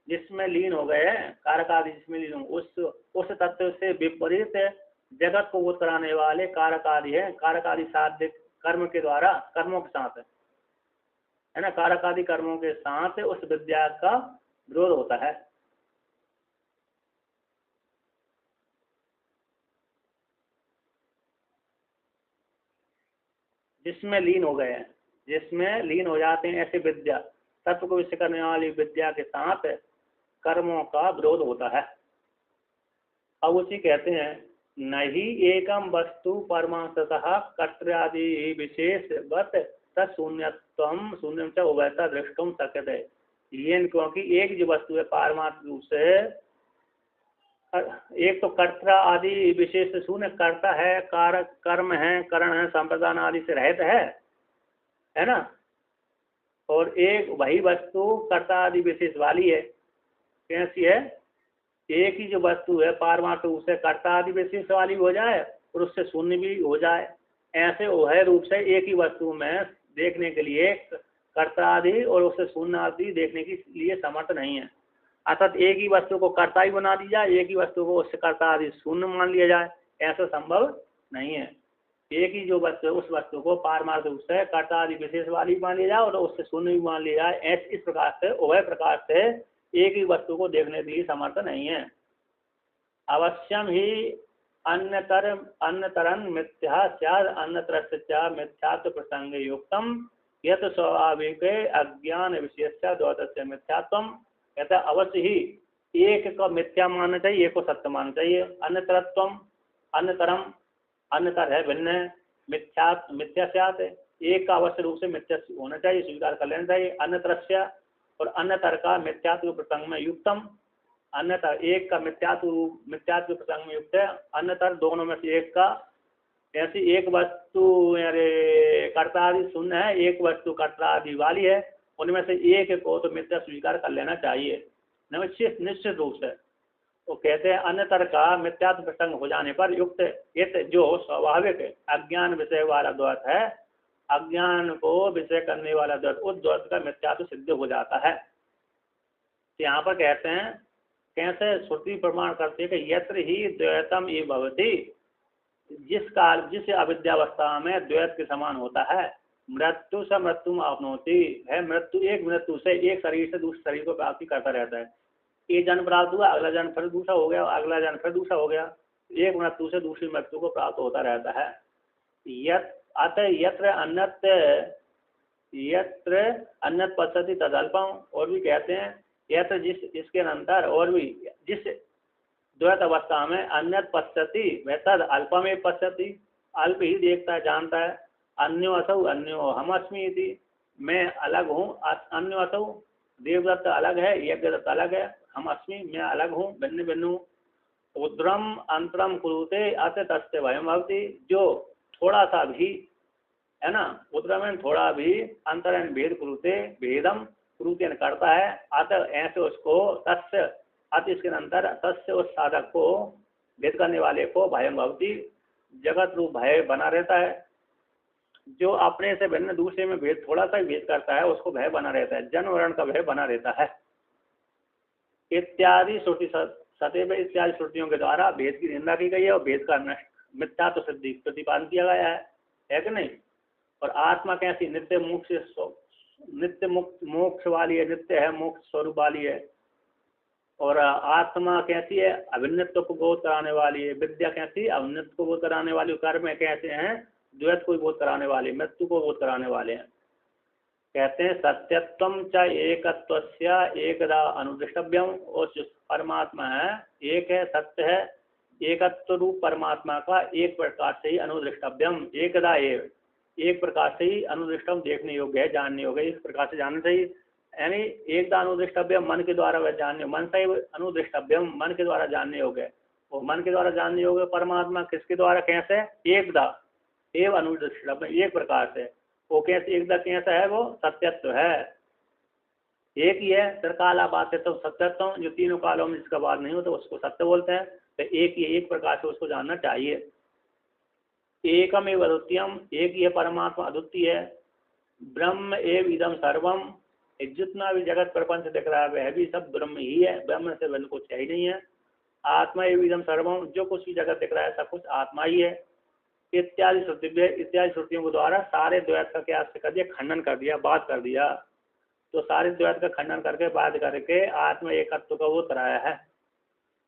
जिसमें लीन हो गए हैं, कारक आदि जिसमें लीन हो, उस तत्व से विपरीत जगत को बोध कराने वाले कारक आदि है। कारक आदि साध्य कर्म के द्वारा, कर्मों के साथ है ना, कारक आदि कर्मों के साथ उस विद्या का विरोध होता है। जिसमें लीन हो गए हैं, जिसमें लीन हो जाते हैं, ऐसे विद्या, तत्व को विषय करने वाली विद्या के साथ कर्मों का विरोध होता है। अब उसी कहते हैं, नहीं एकम वस्तु परमांशतः कर्तृआदि विशेषवत तत्शून्यत्वम शून्यम च उभयतः दृष्टुम शक्यते। ये क्योंकि एक जो वस्तु है पारमार्थ रूप से, एक तो कर्ता आदि विशेष शून्य, कर्ता है, कारक कर्म है, करण है, संप्रदान आदि से रहित है ना। और एक वही वस्तु कर्ता आदि विशेष वाली है। कैसी है, एक ही जो वस्तु है पारमार्थ रूप से कर्ता आदि विशेष वाली हो जाए और उससे शून्य भी हो जाए। ऐसे वह रूप से एक ही वस्तु में देखने के लिए कर्ता आदि और उससे शून्य आदि देखने के लिए समर्थ नहीं है। अर्थात एक ही वस्तु को कर्ता ही बना दी जाए, एक ही वस्तु को उससे कर्ता आदि शून्य मान लिया जाए, ऐसा संभव नहीं है। एक ही जो वस्तु है उस वस्तु को पारमार्थ रूप से कर्ता आदि विशेष वाली मान लिया जाए और उससे शून्य भी मान लिया जाए। इस प्रकार से उभय प्रकार से एक ही वस्तु को देखने के लिए समर्थ नहीं है। अवश्यम ही अन्यतरन मिथ्या स्याद् अन्यतरस्य मिथ्यात्व प्रसंग युक्तम यत स्वाभाविक अज्ञान विशेष द्वैतस्य मिथ्यात्वम। कहता अवश्य ही एक को मिथ्या मानना चाहिए, एक को सत्य मानना चाहिए। अन्यतरत्वम, अन्यतरम, अन्यतर है, भिन्न, मिथ्या स्यात्, एक का अवश्य रूप से मिथ्या होना चाहिए, स्वीकार कर लेना चाहिए। अन्यतरस्य, और अन्यतर का मिथ्यात्व प्रसंग में युक्तम, अन्यतर एक का मिथ्यात्व प्रसंग में युक्त है, अन्यतर दोनों में से एक का। ऐसी एक वस्तु कर्ता आदि शून्य है, एक वस्तु कर्ता आदि वाली है, उनमें से एक को तो मिथ्या स्वीकार कर लेना चाहिए निश्चित रूप से। वो कहते हैं अन्यतर का मिथ्यात्व प्रसंग हो जाने पर युक्त ये जो स्वाभाविक अज्ञान विषय वाला द्वैत है, अज्ञान को विषय करने वाला द्वैत, उस द्वैत का मिथ्यात्व सिद्ध हो जाता है। यहाँ पर कहते हैं कैसे श्रुति प्रमाण करती है कि यत्र ही द्वैतम ये भवति, जिस अविद्यावस्था में द्वैत के समान होता है, मृत्यु से मृत्यु आपनोति है, मृत्यु एक मृत्यु से एक शरीर से दूसरे शरीर को प्राप्ति करता रहता है। एक जन्म प्राप्त हुआ, अगला जन्म फिर दूसरा हो गया, अगला जन्म फिर दूसरा हो गया, एक मृत्यु से दूसरी मृत्यु को प्राप्त होता रहता है। अतः यत्र अन्यत पश्यति तदल्पम, और भी कहते हैं यत्र जिस इसके अंतर और भी जिस द्वैत अवस्था में अन्यत पश्यति वह तद अल्पम पश्यति, अल्प ही देखता है जानता है। अन्यो असौ अन्यो हम अस्मि इति, मैं अलग हूँ, अन्यो असौ देवदत्त अलग है, यज्ञदत्त अलग है, हम अस्मि मैं अलग हूँ, भिन्न भिन्न हूँ। उद्रम अंतरम कुरुते अत तस्य भयम भवति, जो थोड़ा सा भी है ना, उद्रम थोड़ा भी, अंतर भेद कुरुते भेदम कुरुते करता है, अत ऐसे उसको तस्य अत इसके अंतर तस्य उस साधक को भेद करने वाले को भयम भवति जगत रूप भय बना रहता है। जो अपने से भिन्न दूसरे में भेद थोड़ा सा भेद करता है उसको भय बना रहता है, जन्म मरण का भय बना रहता है। इत्यादि श्रुति सदैव इत्यादि श्रुतियों के द्वारा भेद की निंदा की गई है और भेद का मिथ्या तो सिद्धि प्रतिपादन किया गया है कि नहीं। और आत्मा कैसी नित्य मोक्ष वाली है, नित्य है, मोक्ष स्वरूप वाली है। और आत्मा कैसी है, अभिन्नत्व को बोध कराने वाली है। विद्या कैसी, अभिन्नत्व को बोध कराने वाली। कर्म कैसे हैं, द्वैत को बोध कराने वाले, मृत्यु को बोध कराने वाले हैं। कहते हैं सत्यत्वम च एकत्वस्य एकदा अनुदृष्टव्यम, और जो परमात्मा है एक है, सत्य है, एकत्व रूप परमात्मा का एक प्रकार से ही अनुदृष्टव्यम, एकदा एक प्रकार से ही अनुदृष्टम देखने योग्य है, जानने योग्य, इस प्रकार से जानना चाहिए। यानी एकदा अनुदृष्टव्यम मन के द्वारा वह जानने, मन से अनुदृष्टव्यम मन के द्वारा जानने योग्य, और मन के द्वारा जानने योग्य परमात्मा किसके द्वारा, कैसे, एकदा एव अनुदृष्टव्यम, एक प्रकार से। वो कैसे एकदा कैसा है, वो सत्यत्व है, एक ही है। त्रिकाला बात तो सत्यत्व, जो तीनों कालों में जिसका बात नहीं होता उसको सत्य बोलते हैं। तो एक ही, एक प्रकार से उसको जानना चाहिए। एकम एव अद्वितीयम, एक ही है परमात्मा, अद्वितीय है। ब्रह्म एव इदम सर्वम, जितना भी जगत प्रपंच दिख रहा है वह भी सब ब्रह्म ही है, ब्रह्म से भिन्न कुछ है ही नहीं है। आत्मा एव इदम सर्वम, जो कुछ भी जगत दिख रहा है सब कुछ आत्मा ही है। इत्यादि श्रुतियों के द्वारा सारे द्वैत का क्या कर दिया, खंडन कर दिया, बात कर दिया। तो सारे द्वैत का खंडन करके बात करके आत्मा एकत्व का वो कराया है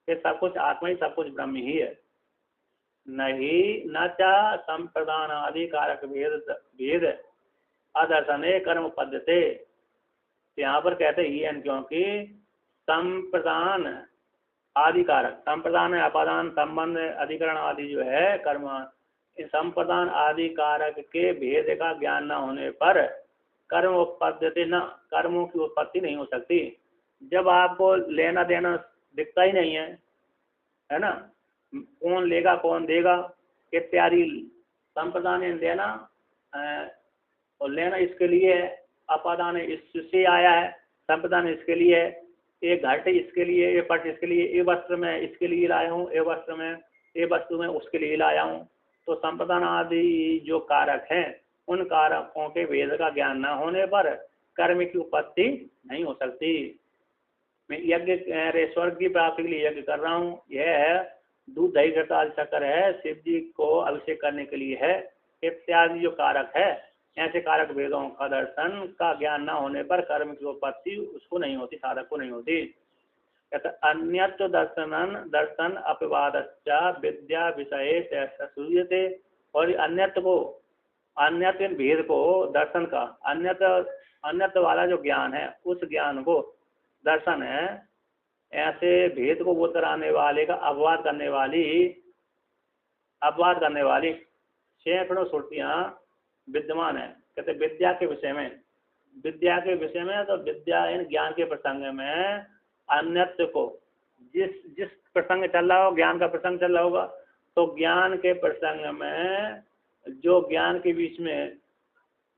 कि सब कुछ आत्मा ही, सब कुछ ब्रह्म ही है। नहीं न चा संप्रदान आदि कारक भेद अदर्शने कर्म पद्धति। यहाँ पर कहते ही क्योंकि संप्रदान आदि कारक, संप्रदान है अपादान संबंध अधिकरण आदि जो है कर्म, संप्रदान आदि कारक के भेद का ज्ञान न होने पर कर्म उत्पत्ति न, कर्मों की उत्पत्ति नहीं हो सकती। जब आपको लेना देना दिखता ही नहीं है ना, कौन लेगा कौन देगा इत्यादि, संप्रदान देना और लेना इसके लिए है, अपादान इससे आया है, संप्रदान इसके लिए है, ये घट इसके लिए, ये पट इसके लिए, ये वस्त्र में इसके लिए लाया हूँ, ये वस्त्र में, ये वस्तु में उसके लिए लाया हूँ। तो संप्रदान आदि जो कारक हैं उन कारकों के वेद का ज्ञान न होने पर कर्म की उत्पत्ति नहीं हो सकती। मैं यज्ञ स्वर्ग की प्राप्ति के लिए यज्ञ कर रहा हूँ, यह है दूध दही घृत शक्कर है, शिव जी को अभिषेक करने के लिए है, इत्यादि जो कारक है, ऐसे कारक वेदों का दर्शन का ज्ञान न होने पर कर्म की उत्पत्ति उसको नहीं होती, साधक को नहीं होती। अन्यत्र दर्शन अपवादश्च विद्या विषय सूयते, और अन्यत्र को, अन्यत्र भेद को, दर्शन का अन्यत्र वाला जो ज्ञान है उस ज्ञान को दर्शन है, ऐसे भेद को बोध कराने वाले का अपवाद करने वाली सैकड़ों श्रुतियाँ विद्यमान है। कहते विद्या के विषय में, तो विद्या इन ज्ञान के प्रसंग में अन्यत्र को, जिस प्रसंग चल रहा हो, ज्ञान का प्रसंग चल रहा होगा, तो ज्ञान के प्रसंग में जो ज्ञान के बीच में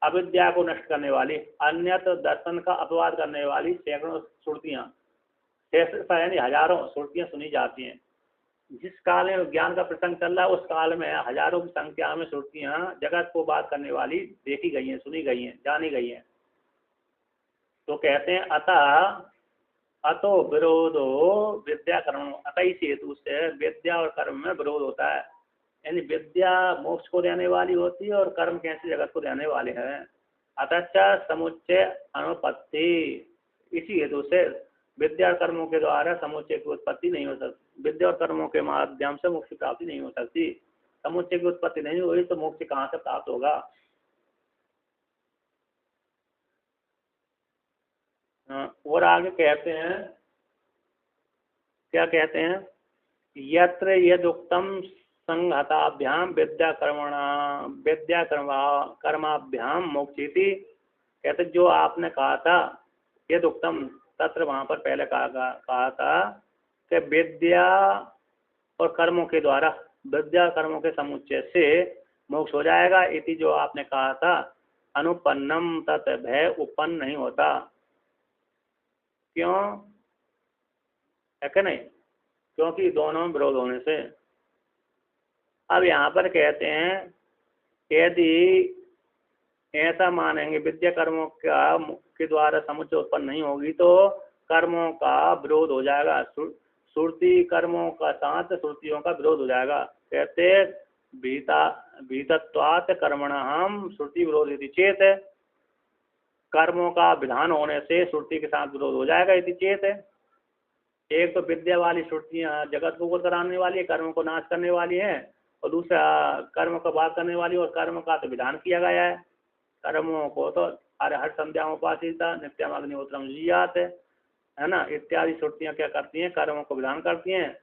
अविद्या को नष्ट करने वाली, अन्यत्र दर्शन का अपवाद करने वाली सैकड़ों श्रुतियाँ, यानी हजारों श्रुतियाँ सुनी जाती हैं। जिस काल में ज्ञान का प्रसंग चल रहा है उस काल में हजारों की संख्या में श्रुतियाँ जगत को बात करने वाली देखी गई हैं, सुनी गई हैं, जानी गई हैं। तो कहते हैं अतो विरोधो विद्या कर्म, अतः इस हेतु से विद्या और कर्म में विरोध होता है। यानी विद्या मोक्ष को देने वाली होती है और कर्म कैसे जगत को देने वाले हैं। अतः समुच्चय अनुपत्ति, इसी हेतु से विद्या और कर्मों के द्वारा समुच्चय की उत्पत्ति नहीं हो सकती। विद्या और कर्मों के माध्यम से मोक्ष की प्राप्ति नहीं हो सकती। समुच्चय की उत्पत्ति नहीं हुई तो मोक्ष कहाँ से प्राप्त होगा। और आगे कहते हैं, क्या कहते हैं, यत्र यदुक्तम संहताभ्याम विद्या कर्माभ्याम मोक्षिति। कहते जो आपने कहा था यदुक्तम, तत्र वहाँ पर पहले कहा था कि विद्या और कर्मों के द्वारा, विद्या कर्मों के समुच्चय से मोक्ष हो जाएगा। इति जो आपने कहा था, अनुपन्नम तत् भय उत्पन्न नहीं होता। क्यों है कि नहीं? क्योंकि दोनों में विरोध होने से। अब यहाँ पर कहते हैं यदि ऐसा मानेंगे विद्या कर्मों के द्वारा समुच्चय उत्पन्न नहीं होगी तो कर्मों का विरोध हो जाएगा। श्रुति कर्मों का साथ श्रुतियों का विरोध हो जाएगा। कहते भीतत्वात् कर्मणाम श्रुति विरोध यदि चेत, कर्मों का विधान होने से श्रुति के साथ विरोध हो जाएगा यदि चेत। एक तो विद्या वाली श्रुतियाँ जगत को गोल कराने वाली है, कर्म को नाश करने वाली है, और दूसरा कर्म का बात करने वाली, और कर्म का तो विधान किया गया है। कर्मों को तो हर संध्या उपासिता नित्यम अग्निहोत्रम जियात है ना, इत्यादि श्रुतियाँ क्या करती हैं, कर्मों को विधान करती हैं।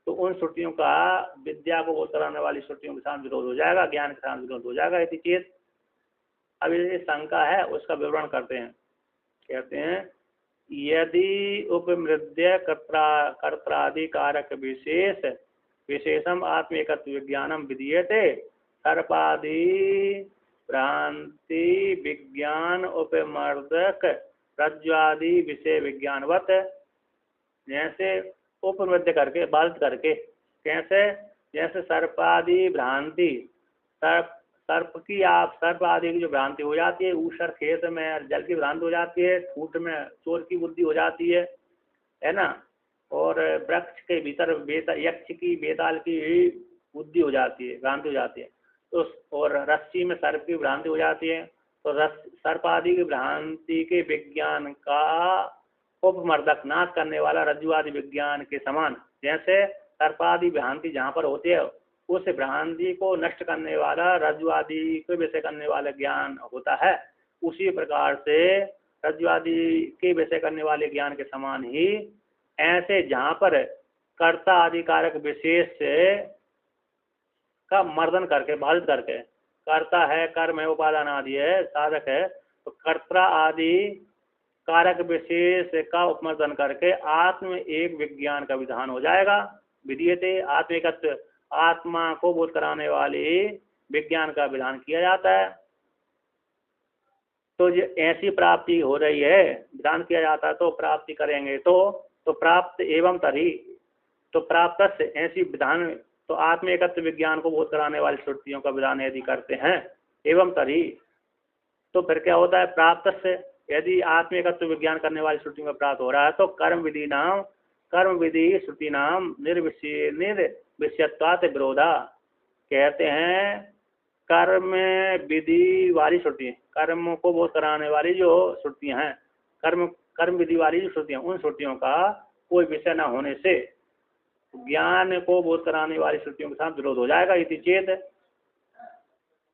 तो उन श्रुतियों का विद्या को गोल कराने वाली श्रुतियों के साथ विरोध हो जाएगा, ज्ञान के साथ विरोध हो जाएगा यदि चेत। अब ये शंका है, उसका विवरण करते हैं। कहते हैं यदि उपमृद्य कर्त्राधिकारक विशेषम आत्मेकत्व विज्ञानम विधीयते सर्पादि भ्रांति विज्ञान उपमर्दक रज्ज्वादि विषय विज्ञानवत। जैसे उपमृद्य करके बाधित करके, कैसे, जैसे सर्पादि भ्रांति, सर्प आदि की जो भ्रांति हो जाती है, ऊषर खेत में जल की भ्रांति हो जाती है, फूट में चोर की बुद्धि हो जाती है ना, और वृक्ष के भीतर यक्ष की बेताल की बुद्धि हो जाती है, भ्रांति हो जाती है। तो और रस्सी में सर्प की भ्रांति हो जाती है। तो सर्प आदि की भ्रांति के विज्ञान का उपमर्दक, नाश करने वाला रज्जु आदि विज्ञान के समान, जैसे सर्प आदि भ्रांति जहाँ पर होती है उस भ्रांति को नष्ट करने वाला रज्जु आदि को विषय करने वाला ज्ञान होता है, उसी प्रकार से रज्जु आदि के विषय करने वाले ज्ञान के समान ही ऐसे जहाँ पर कर्ता आदि कारक विशेष का मर्दन करके, बाधित करके, कर्ता है, कर्म है, उपादान आदि है, साधक है, तो कर्ता आदि कारक विशेष का उपमर्दन करके आत्म एक विज्ञान का विधान हो जाएगा। विधीयते आत्मिकत्व, आत्मा को बोध कराने वाले विज्ञान का विधान किया जाता है। तो जो ऐसी प्राप्ति हो रही है, विधान किया जाता है, तो प्राप्ति करेंगे तो प्राप्त एवं तरी, तो प्राप्त से ऐसी विधान, तो आत्म एकत्व विज्ञान को बोध कराने वाली श्रुतियों का विधान यदि करते हैं एवं तरी, तो फिर क्या होता है, प्राप्त से यदि आत्म एकत्व विज्ञान करने वाली श्रुतियों का प्राप्त हो रहा है तो कर्म विधि श्रुति नाम निर्विषयत्वात् विरोधा। कहते हैं कर्म विधि वाली श्रुति, कर्म को बोध कराने वाली जो श्रुतियां हैं, कर्म विधि वाली जो श्रुतियां, उन श्रुतियों का कोई विषय न होने से ज्ञान को बोध कराने वाली श्रुतियों के साथ विरोध हो जाएगा इति चेत।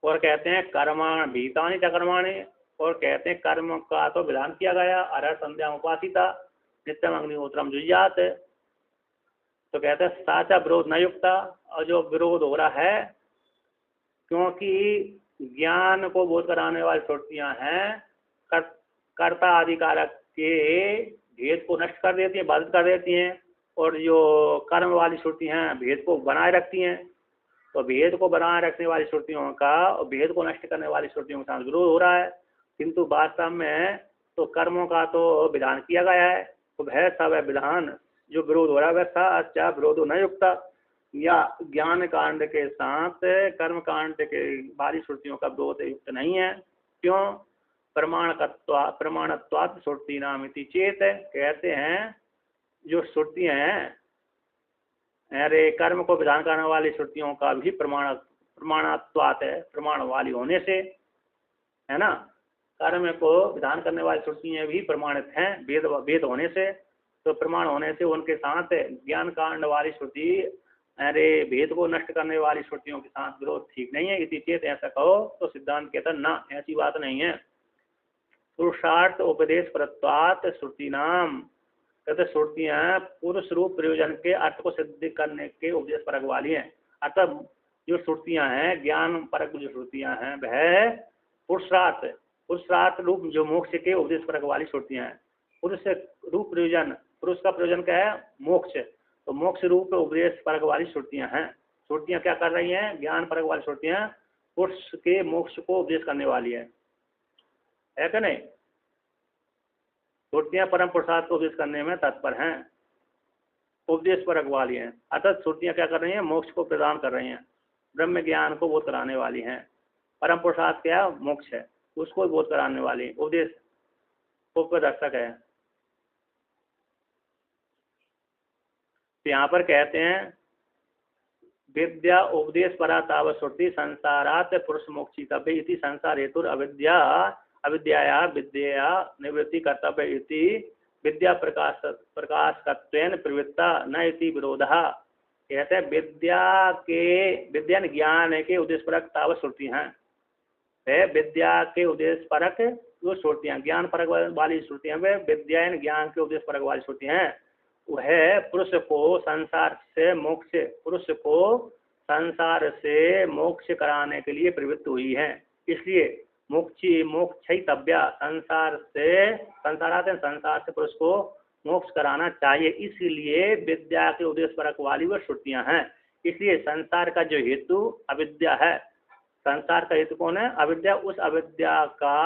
और कहते हैं कर्माण भीतानि च कर्माणि, और कहते हैं कर्म का तो विधान किया गया, अरहर संध्या उपासिता नित्यम अग्निहोत्रम जुह्यात। तो कहते हैं साचा विरोध न युक्ता, और जो विरोध हो रहा है क्योंकि ज्ञान को बोध कराने वाली श्रुतियां हैं, कर्ता आदि कारक के भेद को नष्ट कर देती हैं, बाधित कर देती हैं, और जो कर्म वाली श्रुति हैं भेद को बनाए रखती हैं। तो भेद को बनाए रखने वाली श्रुतियों का और भेद को नष्ट करने वाली श्रुतियों के साथ विरोध हो रहा है, किंतु वास्तव में तो कर्मों का तो विधान किया गया है। तो वह सब विधान जो विरोध हो रहा है वह अच्छा विरोध न युक्ता, या ज्ञान कांड के साथ कर्म कांड के वाली श्रुतियों का विरोध युक्त नहीं है। क्यों? प्रमाणत्वात् श्रुति नाम इति चेत। कहते हैं जो श्रुतियां हैं अरे कर्म को विधान करने वाली श्रुतियों का भी प्रमाणत्वात् है, प्रमाण वाली होने से, है ना। कर्म को विधान करने वाली श्रुतियां भी प्रमाणित हैं वेद वेद होने से, तो प्रमाण होने से उनके साथ ज्ञान कांड वाली श्रुति, अरे भेद को नष्ट करने वाली श्रुतियों के साथ विरोध ठीक नहीं है। इति चेत, ऐसा कहो तो सिद्धांत कहता ना, ऐसी बात नहीं है। पुरुषार्थ उपदेश परत्वात् श्रुति नाम, कहते श्रुतियां पुरुष रूप प्रयोजन के अर्थ को सिद्ध करने के उपदेश परक वाली हैं। अतः जो श्रुतियां हैं, ज्ञान परक जो श्रुतियां हैं, वह पुरुषार्थ रूप जो मोक्ष के उपदेश परक वाली श्रुतियां हैं। पुरुष रूप प्रयोजन, पुरुष का प्रयोजन क्या है? मोक्ष, तो मोक्ष रूप उपदेश परक वाली श्रुतियां हैं। श्रुतियां क्या कर रही हैं? ज्ञान परक वाली श्रुतियां पुरुष के मोक्ष को उपदेश करने वाली है क्या नहीं? श्रुतियां परम पुरुषार्थ को उपदेश करने में तत्पर हैं, उपदेश परक वाली हैं। अतः श्रुतियां क्या कर रही हैं? मोक्ष को प्रदान कर रही हैं, ब्रह्म ज्ञान को बोध कराने वाली हैं। परम पुरुषार्थ क्या? मोक्ष है, उसको बोध कराने वाली, उपदेश को प्रदर्शक है। तो यहाँ पर कहते हैं विद्या उपदेश परा तावत् श्रुति संसारात् पुरुष मोक्षितव्य इति संसार हेतु अविद्याया विद्या निवृत्ति कर्तव्य इति विद्या प्रकाशकत्वेन प्रवृत्ता न इति विरोधः। कहते हैं विद्या ज्ञान के उद्देश्य परक तावत् श्रुति हैं, विद्या के उद्देश्य परक जो श्रुतियां, ज्ञान परक वाली श्रुतियां, वे विद्या ज्ञान के उद्देश्य परक वाली श्रुतियां हैं। वह पुरुष को संसार से मोक्ष कराने के लिए प्रवृत्त हुई है। इसलिए मोक्षितव्य, संसार से पुरुष को मोक्ष कराना चाहिए। इसलिए विद्या के उद्देश्य परक वाली वह श्रुतियां हैं। इसलिए संसार का जो हेतु अविद्या है, संसार का हेतु कौन है? अविद्या। उस अविद्या का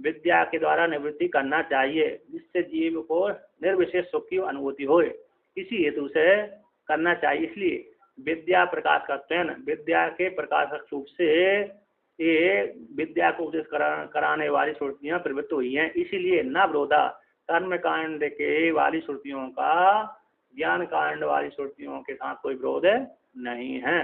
विद्या के द्वारा निवृत्ति करना चाहिए, जिससे जीव को निर्विशेष सुख की अनुभूति हो। इसी हेतु से करना चाहिए। इसलिए विद्या प्रकाशकत्वेन, विद्या के प्रकाशक रूप से ये विद्या को उपदेश कराने वाली श्रुतियां प्रवृत्त हुई हैं। इसीलिए न विरोधा, कर्म कांड के वाली श्रुतियों का ज्ञान कांड वाली श्रुतियों के साथ कोई विरोध नहीं है।